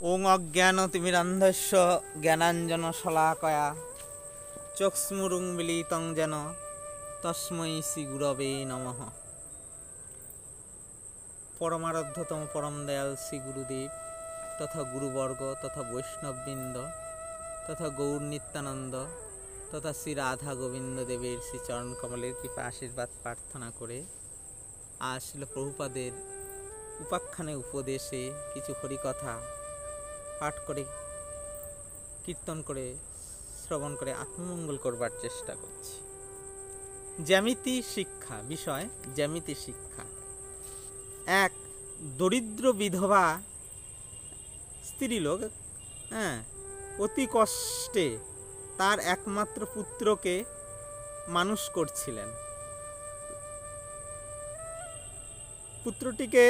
ওং অজ্ঞানতিমিরান্ধস্য জ্ঞানাঞ্জনশলাকয়া চক্ষুস্ফুলিঙ্গং যেন তস্मै শ্রী গুরবে নমঃ। পরমারাধ্যতম পরম দয়াল শ্রী গুরুদেব তথা গুরুবর্গ তথা বৈষ্ণববৃন্দ তথা গৌর নিত্যানন্দ তথা শ্রী রাধা গোবিন্দ দেবের শ্রী চরণ কমলের কৃপা আশীর্বাদ প্রার্থনা করে আজ ছিল প্রভুপাদের উপাখ্যানে উপদেশে কিছু হরিকথা পাঠ করে কীর্তন করে শ্রবণ করে আত্মমঙ্গল করবার চেষ্টা করছি। জ্যামিতি শিক্ষা বিষয় জ্যামিতি শিক্ষা। এক দরিদ্র বিধবা স্ত্রীলোক অতি কষ্টে তার একমাত্র পুত্রকে মানুষ করছিলেন। পুত্রটিকে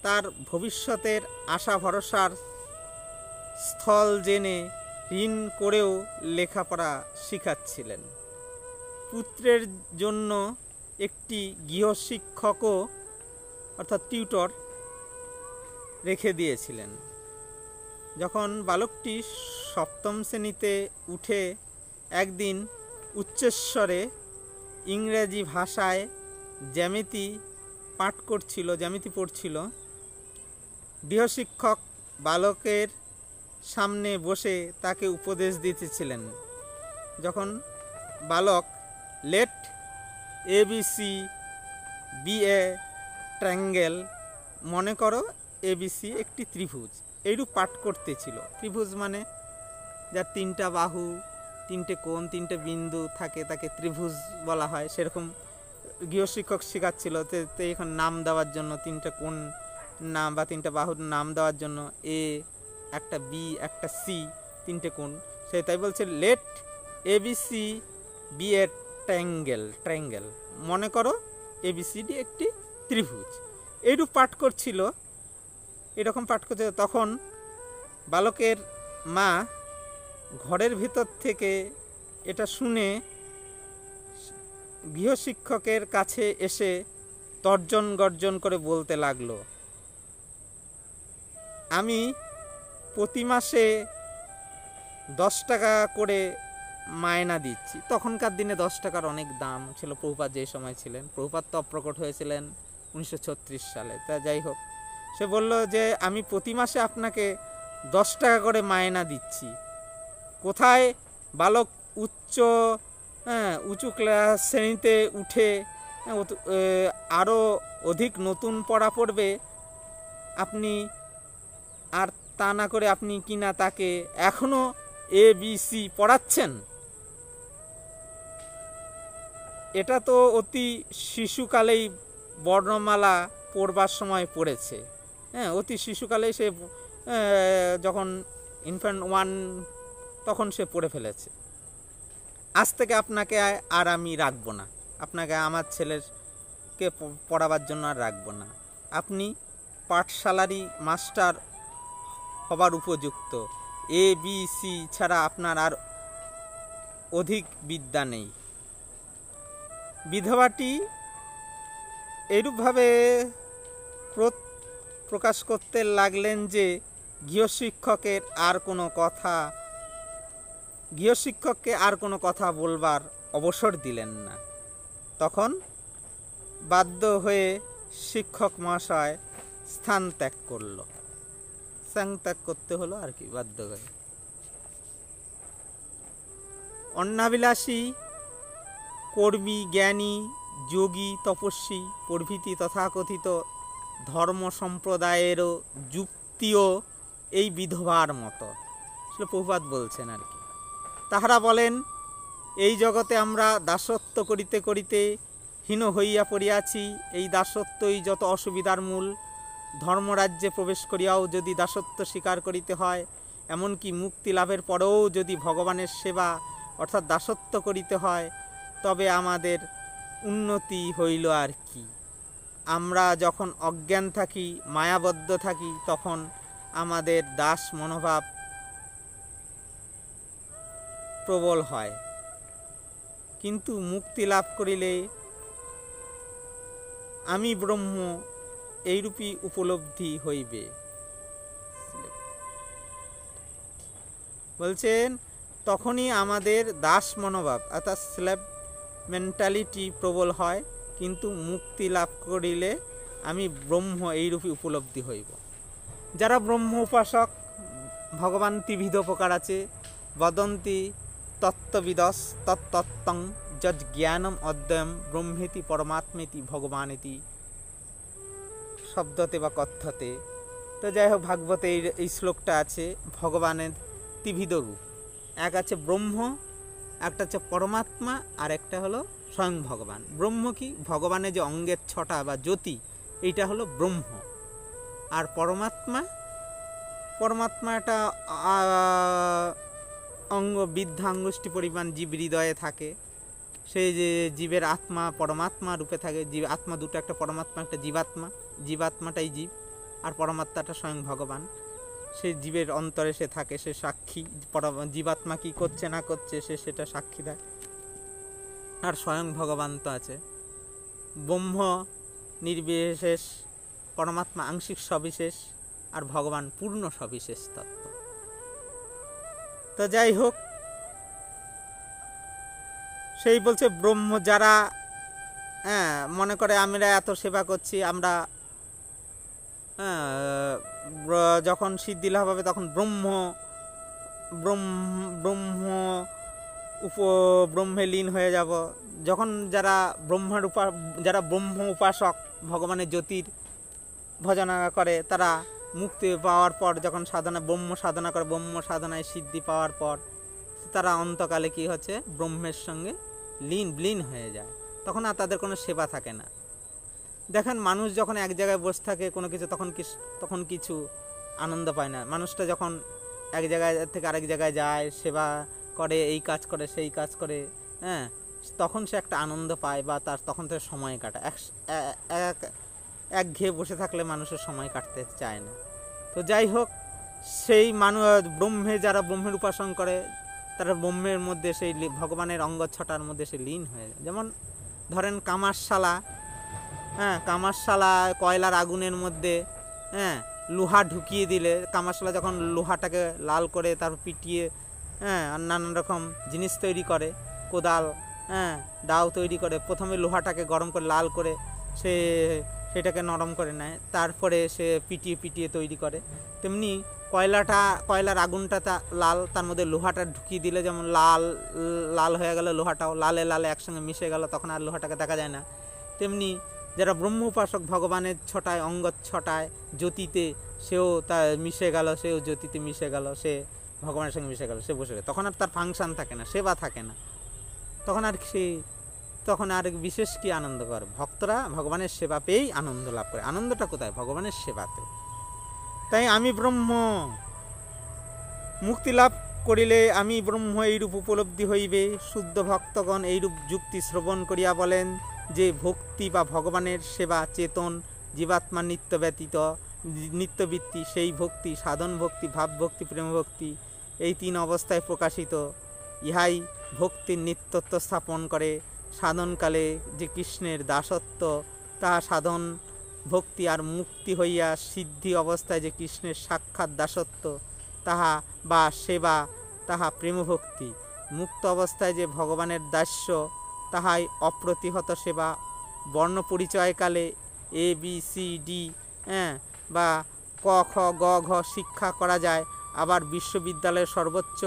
তার ভবিষ্যতের আশা ভরসার স্থল জেনে ঋণ করেও লেখাপড়া শিখাচ্ছিলেন। পুত্রের জন্য একটি গৃহশিক্ষকও অর্থাৎ টিউটর রেখে দিয়েছিলেন। যখন বালকটি সপ্তম শ্রেণীতে উঠে একদিন উচ্চস্বরে ইংরেজি ভাষায় জ্যামিতি পড়ছিল, গৃহশিক্ষক বালকের সামনে বসে তাকে উপদেশ দিতেছিলেন। যখন বালক let A B C be a triangle, মনে করো এবিসি একটি ত্রিভুজ, এইরূপ পাঠ করতেছিল। ত্রিভুজ মানে যার তিনটা বাহু, তিনটে কোণ, তিনটে বিন্দু থাকে তাকে ত্রিভুজ বলা হয়। সেরকম গৃহশিক্ষক শেখাচ্ছিল তো এখন নাম দেওয়ার জন্য তিনটা কোণ নাম বা তিনটা বাহুর নাম দেওয়ার জন্য এ একটা বি একটা সি, তিনটে কোণ। সে তাই বলছে let A B C be a triangle, মনে করো এবিসিডি একটি ত্রিভুজ, এইরূপ পাঠ করছিল। এরকম পাঠ করছে। তখন বালকের মা ঘরের ভিতর থেকে এটা শুনে গৃহশিক্ষকের কাছে এসে তর্জন গর্জন করে বলতে লাগলো, আমি প্রতি মাসে 10 টাকা করে মায়না দিচ্ছি। তখনকার দিনে 10 টাকার অনেক দাম ছিল। প্রভুপাদ যে সময় ছিলেন, প্রভুপাদ তো অপ্রকট হয়েছিলেন 1936 সালে। তা যাই হোক, সে বলল যে আমি প্রতি মাসে আপনাকে 10 টাকা করে মায়না দিচ্ছি। কোথায় বালক উঁচু ক্লাস শ্রেণীতে উঠে আরও অধিক নতুন পড়া পড়বে, আপনি আর তা না করে আপনি কিনা তাকে এখনো এবিসি পড়াচ্ছেন। এটা তো অতি শিশুকালেই বর্ণমালা পড়বার সময় পড়েছে। অতি শিশুকালেই সে যখন ইনফ্যান্ট 1 তখন সে পড়ে ফেলেছে। আজ থেকে আপনাকে আর আমি রাখবো না, আপনাকে আমার ছেলেকে পড়াবার জন্য আর রাখবো না। আপনি পাঠশালারই মাস্টার হবার উপযুক্ত। এ বি সি ছাড়া আপনার আর অধিক বিদ্যা নেই। বিধবাটি এইরূপভাবে ক্রোধ প্রকাশ করতে লাগলেন যে গৃহশিক্ষককে আর কোনো কথা বলবার অবসর দিলেন না। তখন বাধ্য হয়ে শিক্ষক মহাশয় স্থান ত্যাগ করতে হলো আর কি, বাধ্য হয়ে। অন্নাবিলাসী কর্মী, জ্ঞানী, যোগী, তপস্বী প্রভৃতি তথাকথিত ধর্ম সম্প্রদায়েরও যুক্তিও এই বিধবার মতো। প্রভুপাদ বলছেন আর কি। তাহারা বলেন, এই জগতে আমরা দাসত্ব করিতে করিতে হীন হইয়া পড়িয়াছি। এই দাসত্বই যত অসুবিধার মূল। ধর্মরাজ্যে প্রবেশ করিয়াও যদি দাসত্ব স্বীকার করিতে হয়, এমনকি মুক্তি লাভের পরেও যদি ভগবানের সেবা অর্থাৎ দাসত্ব করিতে হয়, তবে আমাদের উন্নতি হইল আর কি। আমরা যখন অজ্ঞান থাকি, মায়াবদ্ধ থাকি, তখন আমাদের দাস মনোভাব প্রবল হয়, কিন্তু মুক্তি লাভ করিলে আমি ব্রহ্ম এইরূপী উপলব্ধি হইবে। বলছেন তখনই আমাদের দাস মনোভাব অর্থাৎ স্ল্যাব মেন্টালিটি প্রবল হয়, কিন্তু মুক্তি লাভ করিলে আমি ব্রহ্ম এইরূপে উপলব্ধি হইব। যারা ব্রহ্ম উপাসক, ভগবান ত্রিবিধ প্রকার আছে, বদন্তি তত্ত্ববিদস তত্তত্ত্বং যজ্ জ্ঞানম অদ্বয়ম ব্রহ্মেতি পরমাত্মেতি ভগবানেতি শব্দতে বা কথ্যতে। তো যাই হোক, ভাগবতে এই শ্লোকটা আছে ভগবানের ত্রিবিধ রূপ, এক আছে ব্রহ্ম, একটা হচ্ছে পরমাত্মা, আর একটা হলো স্বয়ং ভগবান। ব্রহ্ম কি? ভগবানের যে অঙ্গের ছটা বা জ্যোতি, এইটা হলো ব্রহ্ম। আর পরমাত্মা, পরমাত্মা একটা অঙ্গ বৃদ্ধা আঙ্গুষ্টি পরিমাণ জীব হৃদয়ে থাকে। সেই যে জীবের আত্মা পরমাত্মা রূপে থাকে। জীব আত্মা দুটো, একটা পরমাত্মা একটা জীবাত্মা। জীবাত্মাটাই জীব, আর পরমাত্মাটা স্বয়ং ভগবান। সেই জীবের অন্তরে সে থাকে, সে সাক্ষী। জীবাত্মা কি করছে না করছে সে সেটা সাক্ষী দেয়। আর স্বয়ং ভগবান তো আছে। ব্রহ্ম নির্বিশেষ, পরমাত্মা আংশিক সবিশেষ, আর ভগবান পূর্ণ সবিশেষ তত্ত্ব। তো যাই হোক, সেই বলছে ব্রহ্ম যারা মনে করে আমরা এত সেবা করছি, আমরা যখন সিদ্ধি লাভ হবে তখন ব্রহ্মে লীন হয়ে যাব। যখন যারা ব্রহ্ম উপাসক, ভগবানের জ্যোতির ভজনা করে, তারা মুক্তি পাওয়ার পর যখন ব্রহ্ম সাধনা করে, ব্রহ্ম সাধনায় সিদ্ধি পাওয়ার পর তারা অন্তকালে কি হচ্ছে, ব্রহ্মের সঙ্গে লীন হয়ে যায়। তখন আর তাদের কোনো সেবা থাকে না। দেখেন, মানুষ যখন এক জায়গায় বসে থাকে কোনো কিছু, তখন কিছু আনন্দ পায় না। মানুষটা যখন এক জায়গায় থেকে আরেক জায়গায় যায়, সেবা করে, এই কাজ করে সেই কাজ করে, তখন সে একটা আনন্দ পায়, বা তার তখন থেকে সময় কাটায়। একঘেয়ে বসে থাকলে মানুষের সময় কাটতে চায় না। তো যাই হোক, সেই যারা ব্রহ্মের উপাসনা করে, তারা ব্রহ্মের মধ্যে সেই ভগবানের অঙ্গ ছটার মধ্যে সে লীন হয়ে যায়। যেমন ধরেন কামারশালা, কয়লার আগুনের মধ্যে লোহা ঢুকিয়ে দিলে, কামারশালা যখন লোহাটাকে লাল করে তারপর পিটিয়ে নানান রকম জিনিস তৈরি করে, কোদাল, দাও তৈরি করে, প্রথমে লোহাটাকে গরম করে লাল করে সেটাকে নরম করে নেয়, তারপরে সে পিটিয়ে তৈরি করে। তেমনি কয়লার আগুনটা লাল, তার মধ্যে লোহাটা ঢুকিয়ে দিলে যেমন লাল হয়ে গেল, লোহাটাও লালে একসঙ্গে মিশে গেল, তখন আর লোহাটাকে দেখা যায় না। তেমনি যারা ব্রহ্ম উপাসক, ভগবানের ছটায় অঙ্গ ছটায় জ্যোতিতে সেও তা মিশে গেল, সেও জ্যোতিতে মিশে গেল, সে ভগবানের সঙ্গে মিশে গেল, সে বসে গেল। তখন আর তার ফাংশন থাকে না, সেবা থাকে না। তখন আর বিশেষ কি আনন্দ করে? ভক্তরা ভগবানের সেবা পেয়েই আনন্দ লাভ করে। আনন্দটা কোথায়? ভগবানের সেবাতে। তাই আমি ব্রহ্ম, মুক্তি লাভ করিলে আমি ব্রহ্ম এইরূপ উপলব্ধি হইবে। শুদ্ধ ভক্তগণ এইরূপ যুক্তি শ্রবণ করিয়া বলেন যে ভক্তি বা ভগবানের সেবা চেতন জীবাত্মা নিত্যবৃত্তি, সেই ভক্তি সাধন ভক্তি, ভাব ভক্তি, প্রেম ভক্তি, এই তিন অবস্থায় প্রকাশিত। ইহাই ভক্তির নিত্যত্ব স্থাপন করে। সাধনকালে যে কৃষ্ণের দাসত্ব, তাহা সাধন ভক্তি, আর মুক্তি হইয়া সিদ্ধি অবস্থায় যে কৃষ্ণের সাক্ষাৎ দাসত্ব তাহা বা সেবা, তাহা প্রেমভক্তি। মুক্ত অবস্থায় যে ভগবানের দাস্য, তাহাই অপ্রতিহত সেবা। বর্ণ পরিচয়কালে ABCD বা ক খ গ ঘ শিক্ষা করা যায়। আবার বিশ্ববিদ্যালয়ের সর্বোচ্চ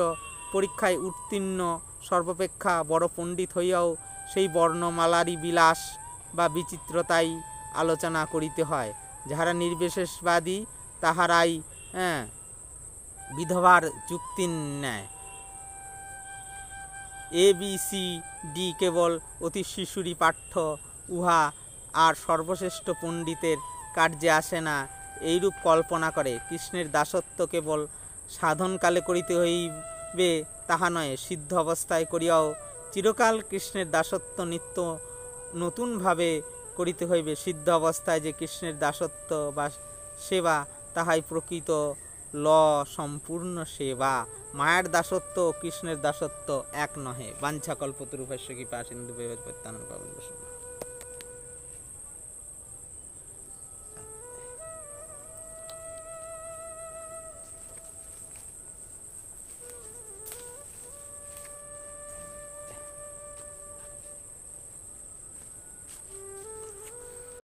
পরীক্ষায় উত্তীর্ণ সর্বাপেক্ষা বড় পণ্ডিত হইয়াও সেই বর্ণমালারই বিলাস বা বিচিত্রতাই আলোচনা করিতে হয়। যাহারা নির্বিশেষবাদী, তাহারাই বিধবার যুক্তি নেয়। ABCD কেবল অতি শিশুরই পাঠ্য, উহা আর সর্বশ্রেষ্ঠ পণ্ডিতের কার্যে আসে না, এইরূপ কল্পনা করে। কৃষ্ণের দাসত্ব কেবল সাধনকালে করিতে হইবে তাহা নয়, সিদ্ধ অবস্থায় করিয়াও চিরকাল কৃষ্ণের দাসত্ব নিত্য নতুনভাবে করিতে হইবে। সিদ্ধ অবস্থায় যে কৃষ্ণের দাসত্ব বা সেবা, তাহাই প্রকৃত সম্পূর্ণ সেবা। মায়ের দাসত্ব ও কৃষ্ণের দাসত্ব এক নহে। বাঞ্ছাকল্পতরুভ্যশ্চ কৃপা সিন্ধুভ্যেব পতিতানাং পাবনেভ্যশ্চ।